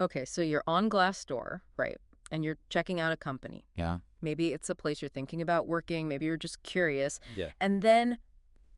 Okay, so you're on Glassdoor, right? And you're checking out a company. Yeah. Maybe it's a place you're thinking about working. Maybe you're just curious. Yeah. And then,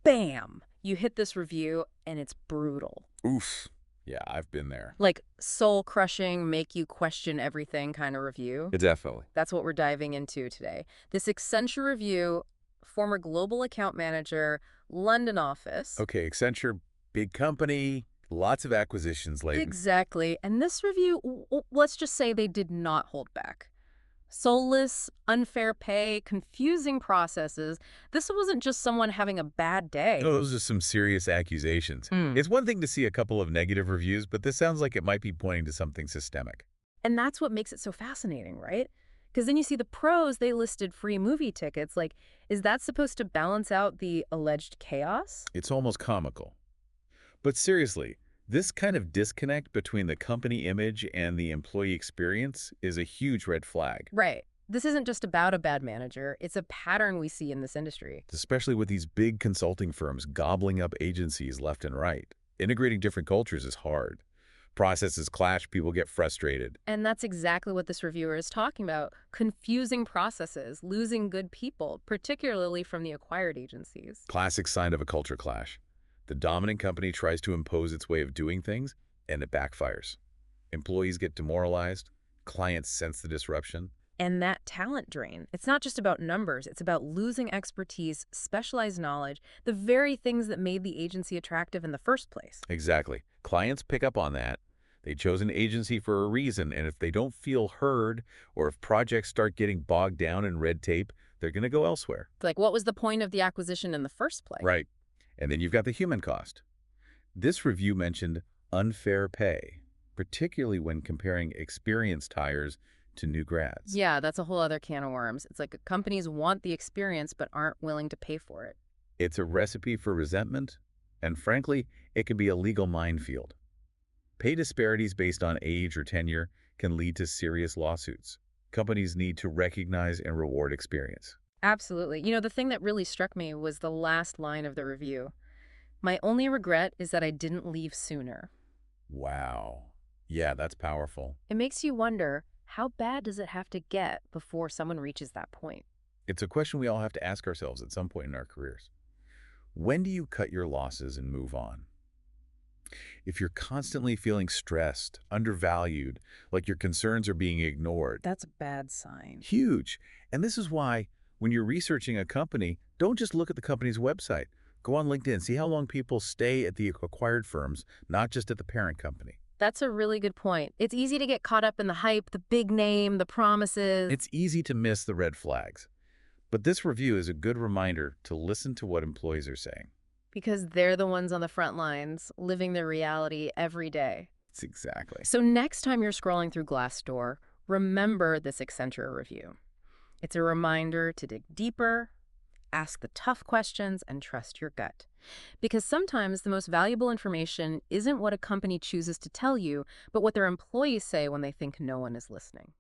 bam, you hit this review and it's brutal. Oof. Yeah, I've been there. Like soul crushing, make you question everything kind of review. Definitely. That's what we're diving into today. This Accenture review, former global account manager, London office. Okay, Accenture, big company, lots of acquisitions lately. Exactly. And this review, let's just say they did not hold back. Soulless, unfair pay, confusing processes. This wasn't just someone having a bad day. Oh, those are some serious accusations. Mm. It's one thing to see a couple of negative reviews, but this sounds like it might be pointing to something systemic. And that's what makes it so fascinating, right? Because then you see the pros, they listed free movie tickets. Like, is that supposed to balance out the alleged chaos? It's almost comical. But seriously, this kind of disconnect between the company image and the employee experience is a huge red flag, Right. This isn't just about a bad manager. It's a pattern we see in this industry. especially with these big consulting firms gobbling up agencies left and right. Integrating different cultures is hard. Processes clash, people get frustrated. And that's exactly what this reviewer is talking about. Confusing processes, losing good people, particularly from the acquired agencies. Classic sign of a culture clash. The dominant company tries to impose its way of doing things, and it backfires. Employees get demoralized, clients sense the disruption. And that talent drain, it's not just about numbers, it's about losing expertise, specialized knowledge, the very things that made the agency attractive in the first place. Exactly. Clients pick up on that. They chose an agency for a reason, and if they don't feel heard or if projects start getting bogged down in red tape, they're going to go elsewhere. Like, what was the point of the acquisition in the first place? Right. And then you've got the human cost. This review mentioned unfair pay, particularly when comparing experienced hires to new grads. Yeah, that's a whole other can of worms. It's like companies want the experience but aren't willing to pay for it. It's a recipe for resentment, and frankly, it can be a legal minefield. Pay disparities based on age or tenure can lead to serious lawsuits. Companies need to recognize and reward experience. Absolutely. You know, the thing that really struck me was the last line of the review. My only regret is that I didn't leave sooner. Wow. Yeah, that's powerful. It makes you wonder, how bad does it have to get before someone reaches that point? It's a question we all have to ask ourselves at some point in our careers. When do you cut your losses and move on? If you're constantly feeling stressed, undervalued, like your concerns are being ignored, That's a bad sign. huge. And this is why, when you're researching a company, don't just look at the company's website. Go on LinkedIn, see how long people stay at the acquired firms, not just at the parent company. That's a really good point. It's easy to get caught up in the hype, the big name, the promises. It's easy to miss the red flags. But this review is a good reminder to listen to what employees are saying. Because they're the ones on the front lines, living their reality every day. It's exactly. So next time you're scrolling through Glassdoor, remember this Accenture review. It's a reminder to dig deeper, ask the tough questions, and trust your gut. Because sometimes the most valuable information isn't what a company chooses to tell you, but what their employees say when they think no one is listening.